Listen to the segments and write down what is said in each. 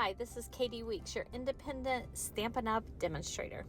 Hi, this is Katie Weeks, your independent Stampin' Up! Demonstrator.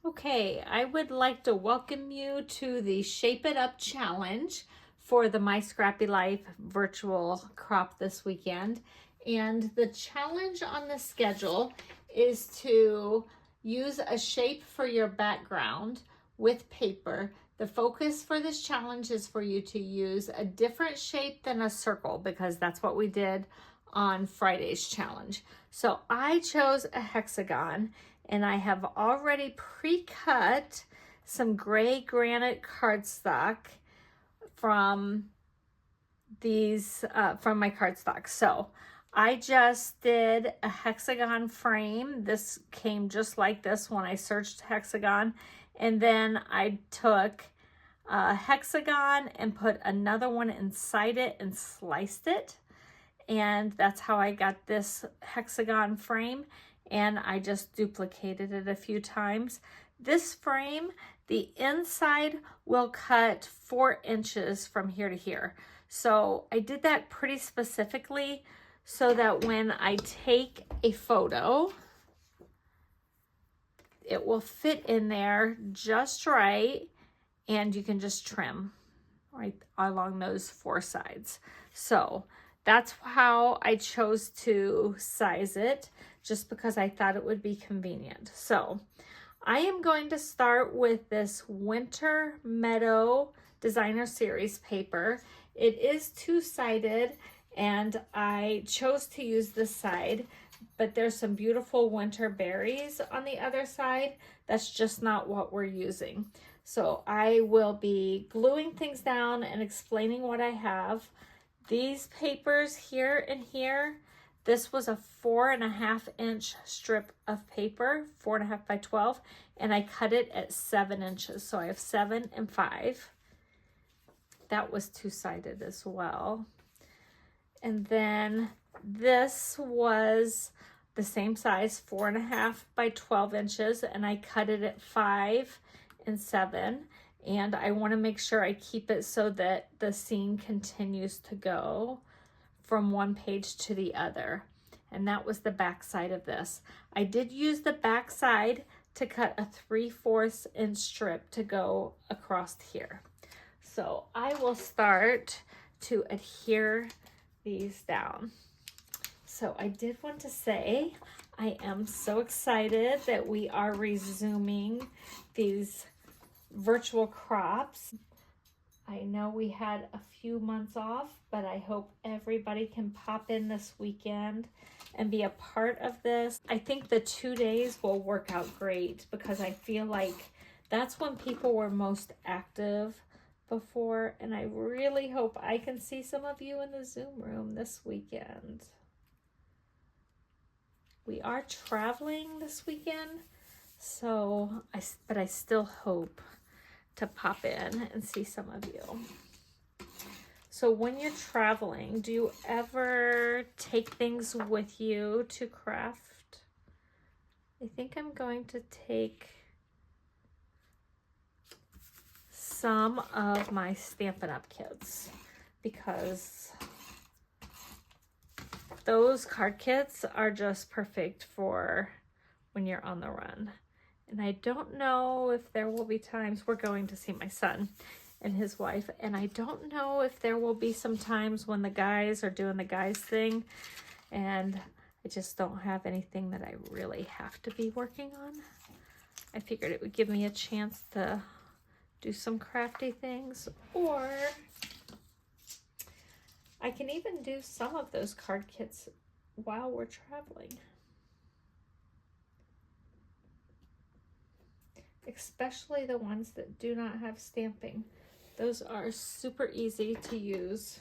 Okay, I would like to welcome you to the Shape It Up Challenge for the My Scrappy Life virtual crop this weekend. And the challenge on the schedule is to use a shape for your background with paper. The focus for this challenge is for you to use a different shape than a circle, because that's what we did on Friday's challenge. So I chose a hexagon, and I have already pre-cut some gray granite cardstock from these from my cardstock. So I just did a hexagon frame. This came just like this when I searched hexagon. And then I took a hexagon and put another one inside it and sliced it. And that's how I got this hexagon frame. And I just duplicated it a few times. This frame, the inside will cut 4 inches from here to here. So I did that pretty specifically so that when I take a photo, it will fit in there just right, and you can just trim right along those 4 sides. So that's how I chose to size it, just because I thought it would be convenient. So I am going to start with this Winter Meadow Designer Series paper. It is 2-sided, and I chose to use this side, but there's some beautiful winter berries on the other side. That's just not what we're using. So I will be gluing things down and explaining what I have. These papers here and here, this was a 4.5 inch strip of paper, 4.5 by 12, and I cut it at 7 inches. So I have 7 and 5. That was 2-sided as well. And then this was the same size, 4.5 by 12 inches, and I cut it at 5 and 7. And I want to make sure I keep it so that the seam continues to go from one page to the other. And that was the back side of this. I did use the back side to cut a 3/4 inch strip to go across here. So I will start to adhere these down. So I did want to say I am so excited that we are resuming these virtual crops. I know we had a few months off, but I hope everybody can pop in this weekend and be a part of this. I think the 2 days will work out great, because I feel like that's when people were most active before, and I really hope I can see some of you in the Zoom room this weekend. We are traveling this weekend, so but I still hope to pop in and see some of you. So when you're traveling, do you ever take things with you to craft? I think I'm going to take some of my Stampin' Up! Kits, because those card kits are just perfect for when you're on the run. And I don't know if there will be times, we're going to see my son and his wife, and I don't know if there will be some times when the guys are doing the guys thing, and I just don't have anything that I really have to be working on. I figured it would give me a chance to do some crafty things, or I can even do some of those card kits while we're traveling. Especially the ones that do not have stamping. Those are super easy to use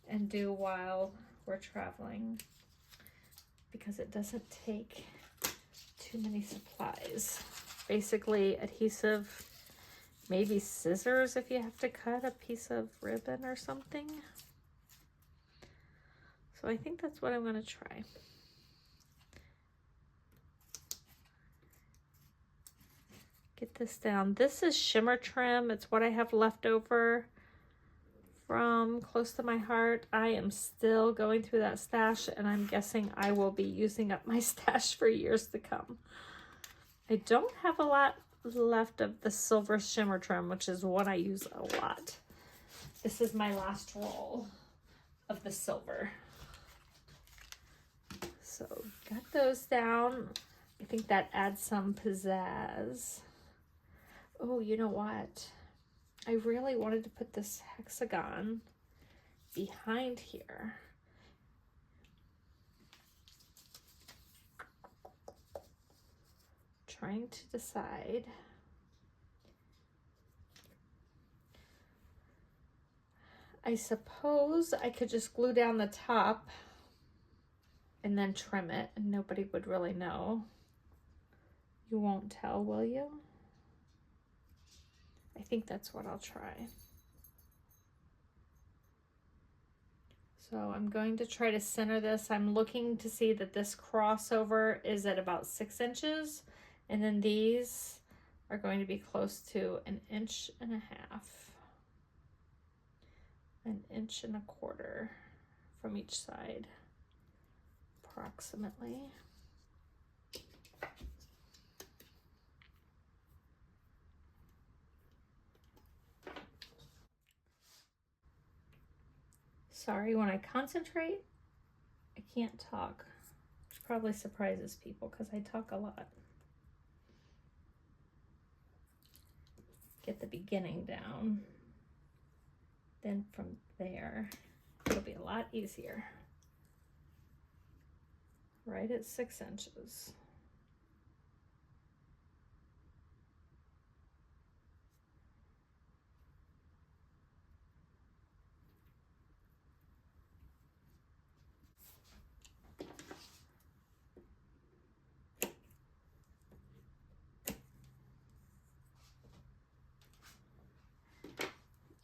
and do while we're traveling, because it doesn't take too many supplies. Basically adhesive, maybe scissors if you have to cut a piece of ribbon or something. So I think that's what I'm going to try. Get this down. This is Shimmer trim. It's what I have left over from Close to My Heart. I am still going through that stash, and I'm guessing I will be using up my stash for years to come. I don't have a lot left of the silver shimmer trim, which is what I use a lot. This is my last roll of the silver. So got those down. I think that adds some pizzazz. Oh, you know what? I really wanted to put this hexagon behind here. Trying to decide. I suppose I could just glue down the top and then trim it, and nobody would really know. You won't tell, will you? I think that's what I'll try. So I'm going to try to center this. I'm looking to see that this crossover is at about 6 inches, and then these are going to be close to 1.5 inches, 1.25 inches from each side, approximately. Sorry, when I concentrate, I can't talk, which probably surprises people because I talk a lot. Get the beginning down. Then from there, it'll be a lot easier. Right at 6 inches.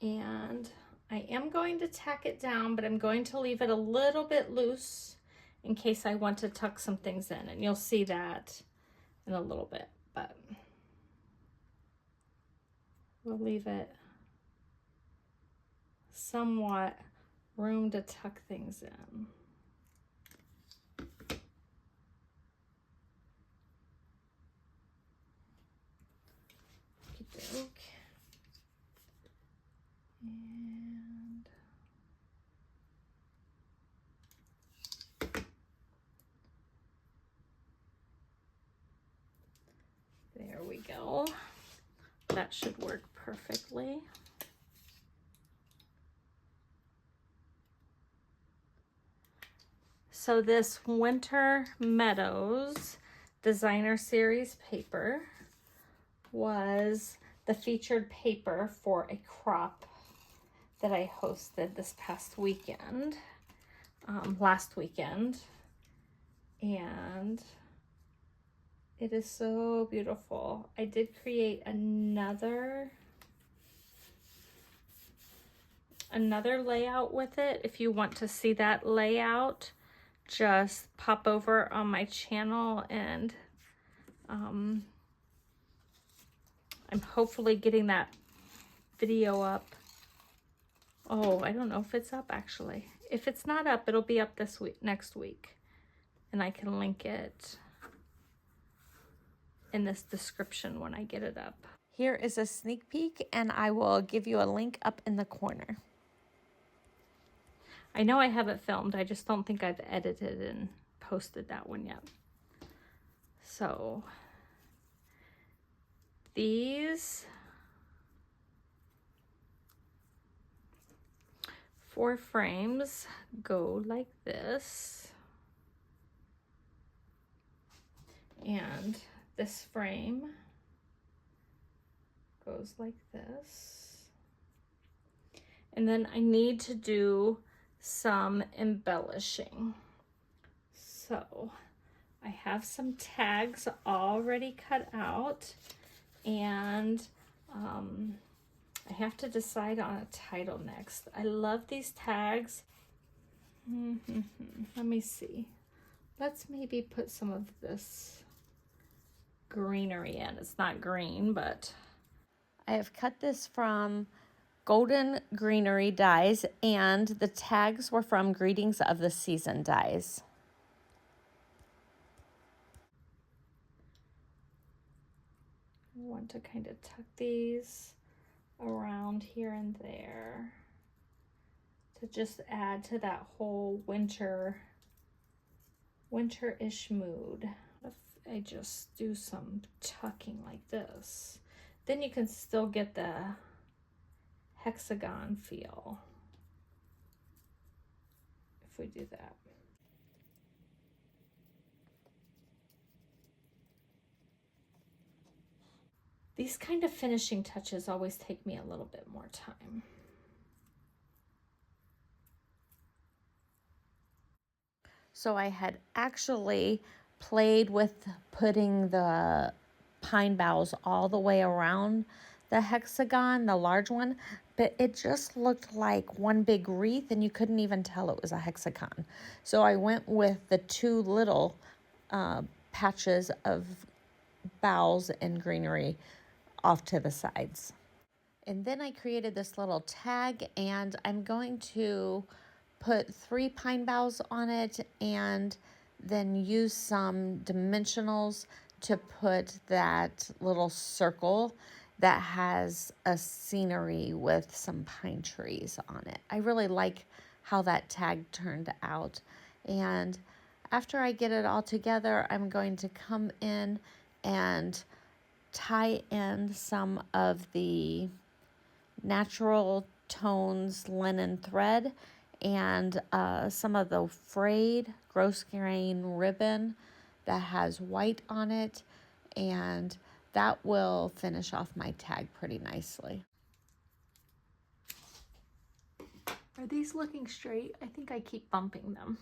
And I am going to tack it down, but I'm going to leave it a little bit loose in case I want to tuck some things in, and you'll see that in a little bit, but we'll leave it somewhat room to tuck things in. Okey-doke. And there we go. That should work perfectly. So this Winter Meadows Designer Series paper was the featured paper for a crop that I hosted this past weekend, last weekend, and it is so beautiful. I did create another layout with it. If you want to see that layout, just pop over on my channel, and I'm hopefully getting that video up. Oh, I don't know if it's up actually. If it's not up, it'll be up this week, next week, and I can link it in this description when I get it up. Here is a sneak peek, and I will give you a link up in the corner. I know I have it filmed, I just don't think I've edited and posted that one yet. So these 4 frames go like this, and this frame goes like this, and then I need to do some embellishing. So I have some tags already cut out, and I have to decide on a title next. I love these tags. Let me see. Let's maybe put some of this greenery in. It's not green, but I have cut this from golden greenery dies, and the tags were from Greetings of the Season dies. I want to kind of tuck these around here and there to just add to that whole winter-ish mood. If I just do some tucking like this, then you can still get the hexagon feel if we do that. These kind of finishing touches always take me a little bit more time. So I had actually played with putting the pine boughs all the way around the hexagon, the large one, but it just looked like one big wreath and you couldn't even tell it was a hexagon. So I went with the two little patches of boughs and greenery off to the sides. And then I created this little tag, and I'm going to put 3 pine boughs on it and then use some dimensionals to put that little circle that has a scenery with some pine trees on it. I really like how that tag turned out. And after I get it all together, I'm going to come in and tie in some of the natural tones linen thread and some of the frayed grosgrain ribbon that has white on it, and that will finish off my tag pretty nicely. Are these looking straight? I think I keep bumping them.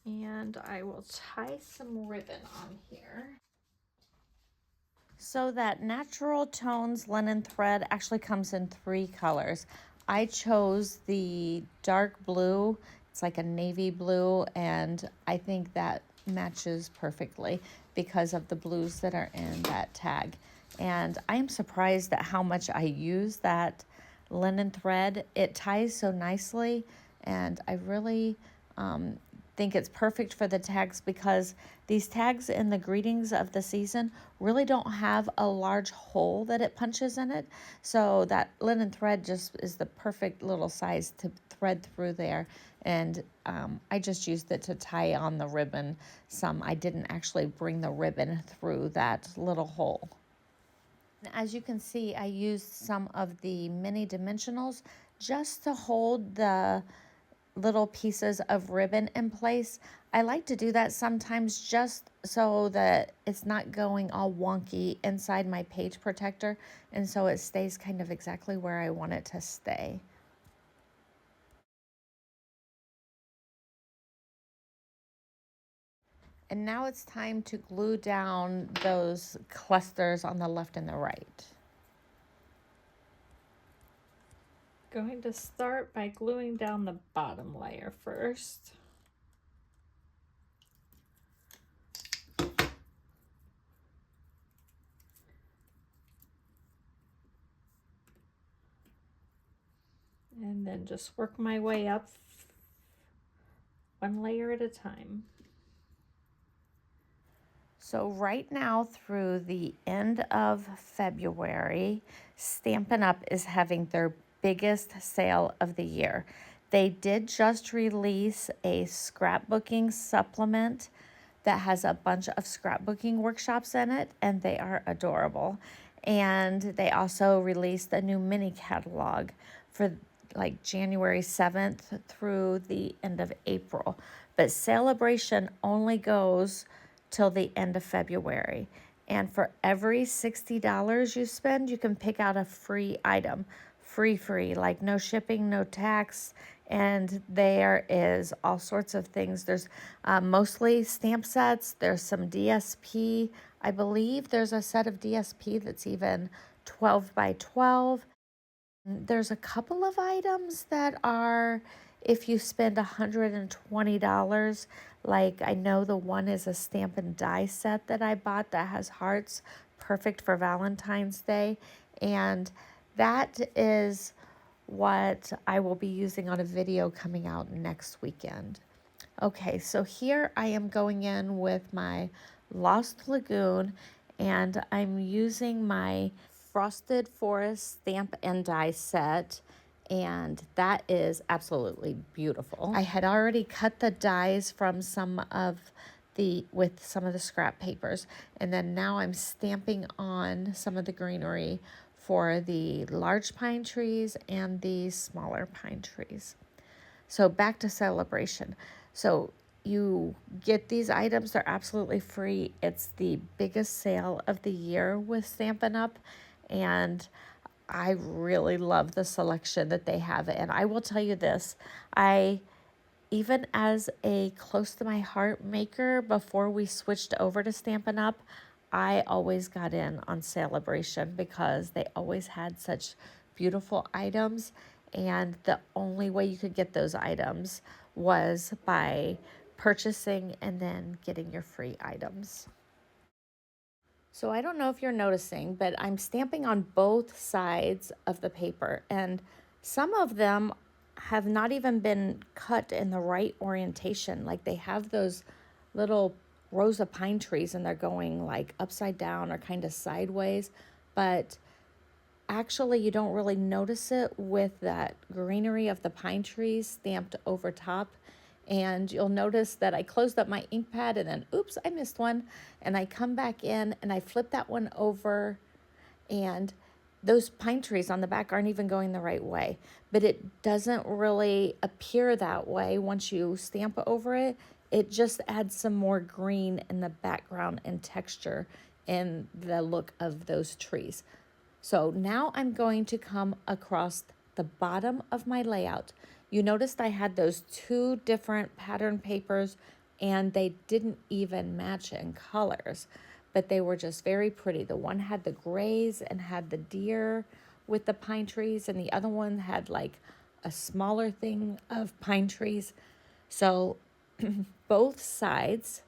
And I will tie some ribbon on here. So that natural tones linen thread actually comes in 3 colors. I chose the dark blue. It's like a navy blue, and I think that matches perfectly because of the blues that are in that tag. And I am surprised at how much I use that linen thread. It ties so nicely, and I really think it's perfect for the tags because these tags in the Greetings of the Season really don't have a large hole that it punches in it. So that linen thread just is the perfect little size to thread through there. And I just used it to tie on the ribbon some. I didn't actually bring the ribbon through that little hole. As you can see, I used some of the mini dimensionals just to hold the little pieces of ribbon in place. I like to do that sometimes just so that it's not going all wonky inside my page protector, and so it stays kind of exactly where I want it to stay. And now it's time to glue down those clusters on the left and the right. Going to start by gluing down the bottom layer first. And then just work my way up one layer at a time. So right now through the end of February, Stampin' Up! Is having their biggest sale of the year. They did just release a scrapbooking supplement that has a bunch of scrapbooking workshops in it, and they are adorable. And they also released a new mini catalog for like January 7th through the end of April. But Celebration only goes till the end of February. And for every $60 you spend, you can pick out a free item. Free, like no shipping, no tax. And there is all sorts of things. There's mostly stamp sets. There's some DSP. I believe there's a set of DSP that's even 12 by 12. There's a couple of items that are, if you spend $120, like I know the one is a Stampin' die set that I bought that has hearts, perfect for Valentine's Day. And that is what I will be using on a video coming out next weekend. Okay, so here I am going in with my Lost Lagoon, and I'm using my Frosted Forest stamp and die set, and that is absolutely beautiful. I had already cut the dies from with some of the scrap papers, and then now I'm stamping on some of the greenery for the large pine trees and the smaller pine trees. So back to celebration. So you get these items, they're absolutely free. It's the biggest sale of the year with Stampin' Up! And I really love the selection that they have. And I will tell you this, even as a close to my heart maker, before we switched over to Stampin' Up!, I always got in on Celebration because they always had such beautiful items, and the only way you could get those items was by purchasing and then getting your free items. So I don't know if you're noticing, but I'm stamping on both sides of the paper, and some of them have not even been cut in the right orientation. Like they have those little rows of pine trees and they're going like upside down or kind of sideways, but actually you don't really notice it with that greenery of the pine trees stamped over top. And you'll notice that I closed up my ink pad and then, oops, I missed one. And I come back in and I flip that one over, and those pine trees on the back aren't even going the right way. But it doesn't really appear that way once you stamp over it. It just adds some more green in the background and texture in the look of those trees. So now I'm going to come across the bottom of my layout. You noticed I had those two different pattern papers and they didn't even match in colors, but they were just very pretty. The one had the grays and had the deer with the pine trees, and the other one had like a smaller thing of pine trees. So both sides,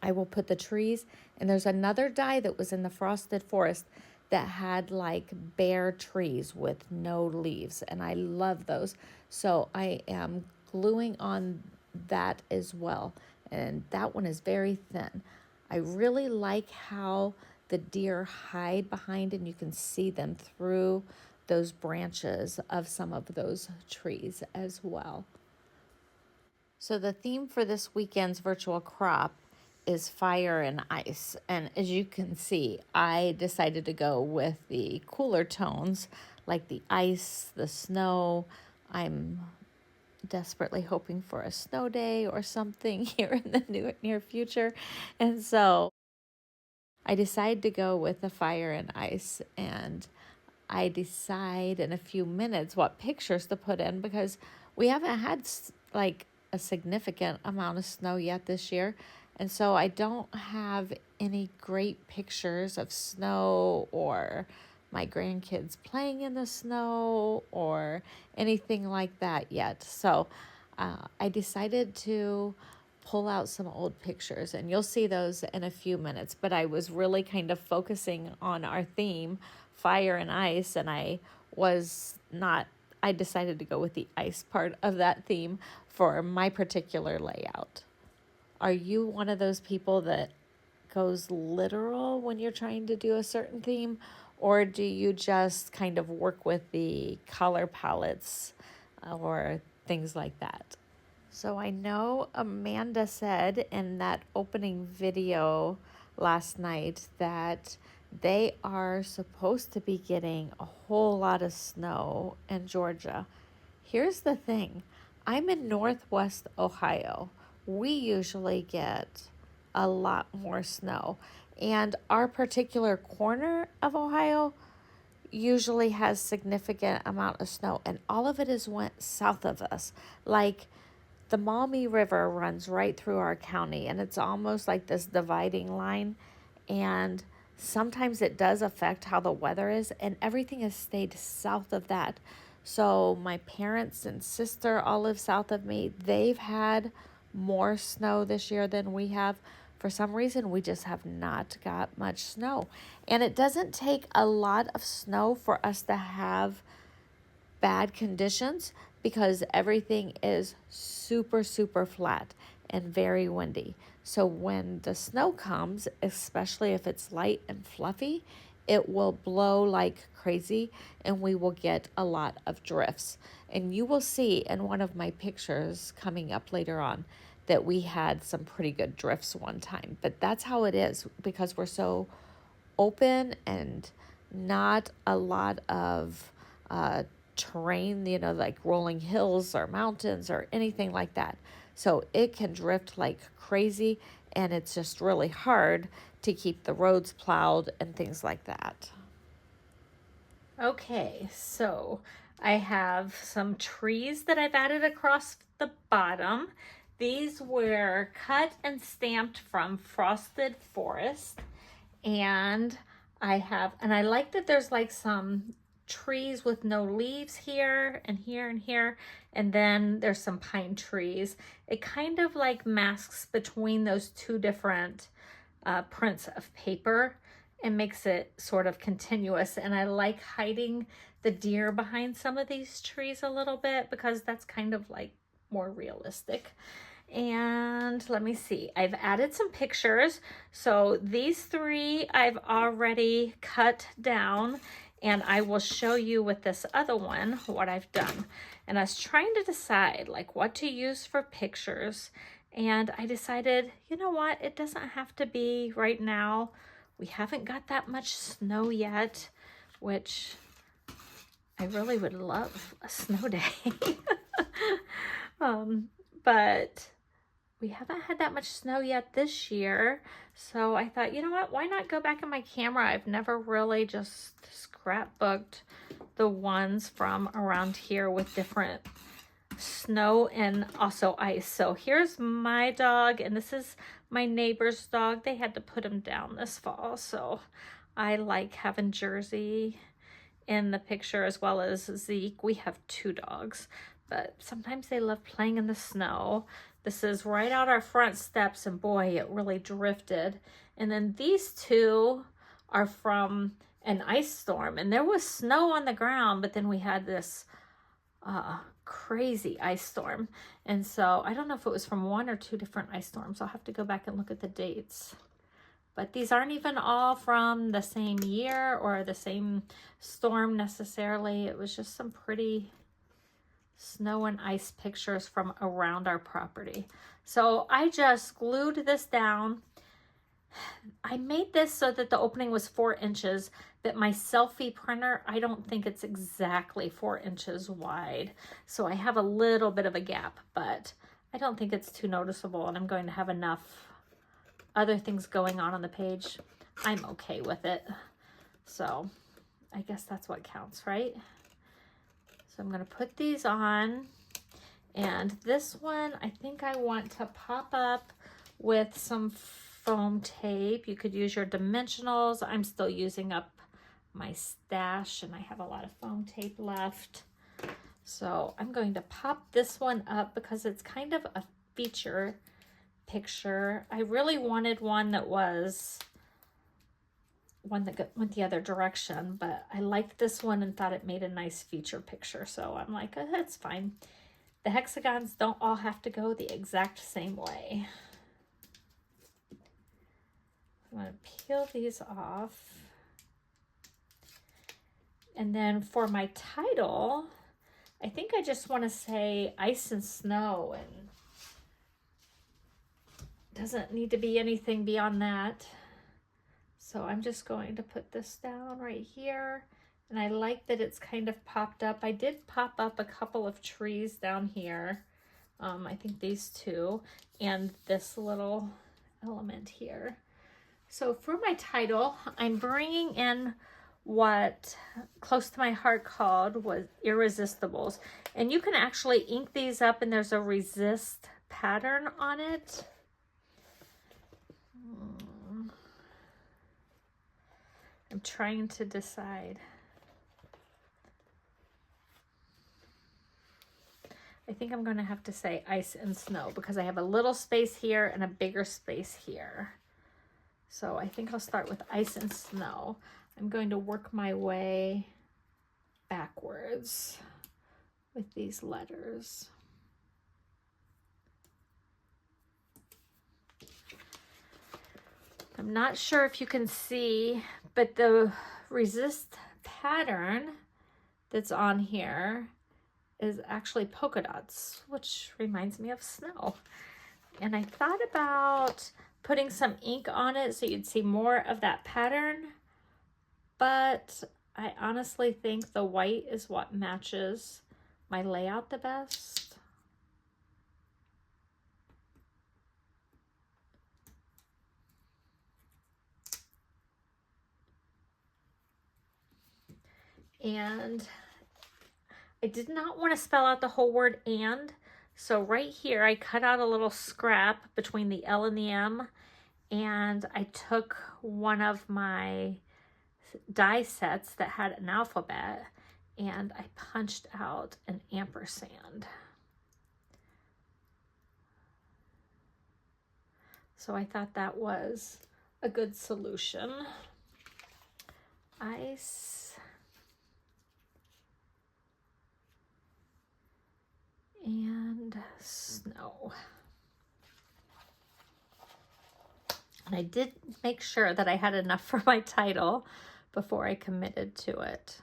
I will put the trees, and there's another die that was in the Frosted Forest that had like bare trees with no leaves, and I love those. So I am gluing on that as well, and that one is very thin. I really like how the deer hide behind and you can see them through those branches of some of those trees as well. So the theme for this weekend's virtual crop is fire and ice. And as you can see, I decided to go with the cooler tones like the ice, the snow. I'm desperately hoping for a snow day or something here in the near future. And so I decided to go with the fire and ice, and I decide in a few minutes what pictures to put in because we haven't had like a significant amount of snow yet this year. And so I don't have any great pictures of snow or my grandkids playing in the snow or anything like that yet. So I decided to pull out some old pictures, and you'll see those in a few minutes. But I was really kind of focusing on our theme, fire and ice, and I decided to go with the ice part of that theme for my particular layout. Are you one of those people that goes literal when you're trying to do a certain theme, or do you just kind of work with the color palettes or things like that? So I know Amanda said in that opening video last night that they are supposed to be getting a whole lot of snow in Georgia. Here's the thing. I'm in Northwest Ohio. We usually get a lot more snow. And our particular corner of Ohio usually has significant amount of snow. And all of it is went south of us. Like the Maumee River runs right through our county, and it's almost like this dividing line. And sometimes it does affect how the weather is, and everything has stayed south of that. So my parents and sister all live south of me. They've had more snow this year than we have. For some reason, we just have not got much snow. And it doesn't take a lot of snow for us to have bad conditions, because everything is super, super flat and very windy. So when the snow comes, especially if it's light and fluffy, it will blow like crazy and we will get a lot of drifts. And you will see in one of my pictures coming up later on that we had some pretty good drifts one time. But that's how it is, because we're so open and not a lot of terrain, you know, like rolling hills or mountains or anything like that. So it can drift like crazy, and it's just really hard to keep the roads plowed and things like that. Okay, so I have some trees that I've added across the bottom. These were cut and stamped from Frosted Forest. And I like that there's like some trees with no leaves here and here and here, and then there's some pine trees. It kind of like masks between those two different prints of paper and makes it sort of continuous. And I like hiding the deer behind some of these trees a little bit, because that's kind of like more realistic. And let me see, I've added some pictures. So these three I've already cut down, and I will show you with this other one what I've done. And I was trying to decide like what to use for pictures, and I decided, you know what, it doesn't have to be right now. We haven't got that much snow yet, which I really would love a snow day. But we haven't had that much snow yet this year. So I thought, you know what, why not go back in my camera? I've never really just scrapbooked the ones from around here with different snow and also ice. So here's my dog, and this is my neighbor's dog. They had to put him down this fall. So I like having Jersey in the picture as well as Zeke. We have two dogs, but sometimes they love playing in the snow. This is right out our front steps, and boy, it really drifted. And then these two are from an ice storm, and there was snow on the ground, but then we had this crazy ice storm. And so I don't know if it was from one or two different ice storms. I'll have to go back and look at the dates. But these aren't even all from the same year or the same storm necessarily. It was just some pretty snow and ice pictures from around our property. So I just glued this down. I made this so that the opening was 4 inches, but my selfie printer, I don't think it's exactly 4 inches wide. So I have a little bit of a gap, but I don't think it's too noticeable, and I'm going to have enough other things going on the page. I'm okay with it. So I guess that's what counts, right? So I'm going to put these on, and this one I think I want to pop up with some foam tape. You could use your dimensionals. I'm still using up my stash, and I have a lot of foam tape left. So I'm going to pop this one up because it's kind of a feature picture. I really wanted one that was one that went the other direction, but I liked this one and thought it made a nice feature picture. So I'm like, oh, that's fine. The hexagons don't all have to go the exact same way. I'm going to peel these off. And then for my title, I think I just want to say ice and snow, and doesn't need to be anything beyond that. So I'm just going to put this down right here. And I like that it's kind of popped up. I did pop up a couple of trees down here. I think these two and this little element here. So for my title, I'm bringing in what Close to My Heart called was Irresistibles. And you can actually ink these up, and there's a resist pattern on it. I'm trying to decide. I think I'm going to have to say ice and snow because I have a little space here and a bigger space here. So I think I'll start with ice and snow. I'm going to work my way backwards with these letters. I'm not sure if you can see, but the resist pattern that's on here is actually polka dots, which reminds me of snow. And I thought about putting some ink on it so you'd see more of that pattern, but I honestly think the white is what matches my layout the best. And I did not want to spell out the whole word and, so right here I cut out a little scrap between the L and the M, and I took one of my die sets that had an alphabet and I punched out an ampersand. So I thought that was a good solution. Ice and snow. And I did make sure that I had enough for my title before I committed to it.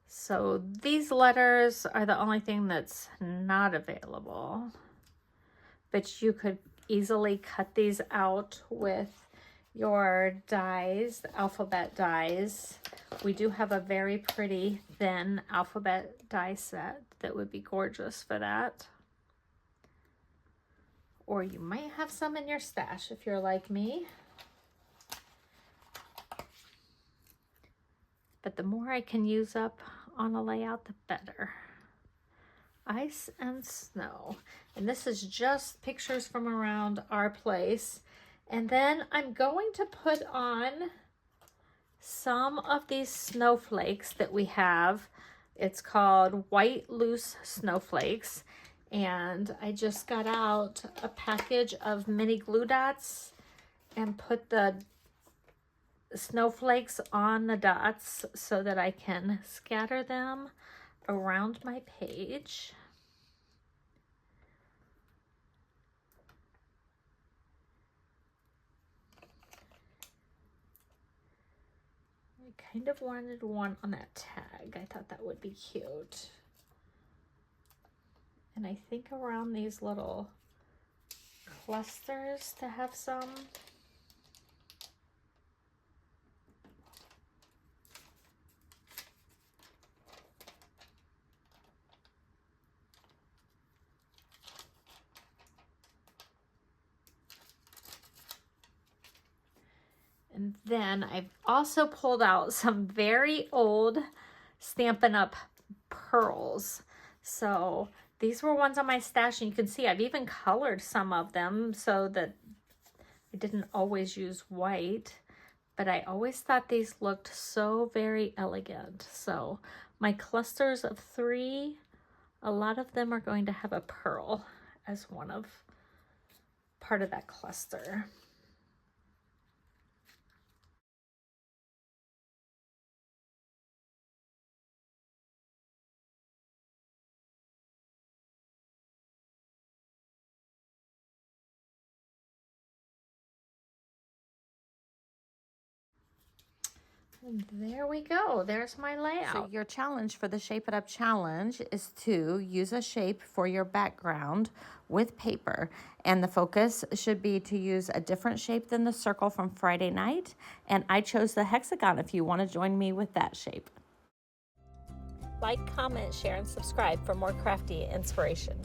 So these letters are the only thing that's not available, but you could easily cut these out with your dies, the alphabet dies. We do have a very pretty thin alphabet die set that would be gorgeous for that. Or you might have some in your stash if you're like me. But the more I can use up on a layout, the better. Ice and snow. And this is just pictures from around our place. And then I'm going to put on some of these snowflakes that we have. It's called White Loose Snowflakes. And I just got out a package of mini glue dots and put the snowflakes on the dots so that I can scatter them around my page. I kind of wanted one on that tag. I thought that would be cute. And I think around these little clusters to have some. And then I've also pulled out some very old Stampin' Up! Pearls. So these were ones on my stash, and you can see I've even colored some of them so that I didn't always use white, but I always thought these looked so very elegant. So my clusters of 3, a lot of them are going to have a pearl as part of that cluster. And there we go. There's my layout. So your challenge for the Shape It Up challenge is to use a shape for your background with paper. And the focus should be to use a different shape than the circle from Friday night. And I chose the hexagon if you want to join me with that shape. Like, comment, share, and subscribe for more crafty inspiration.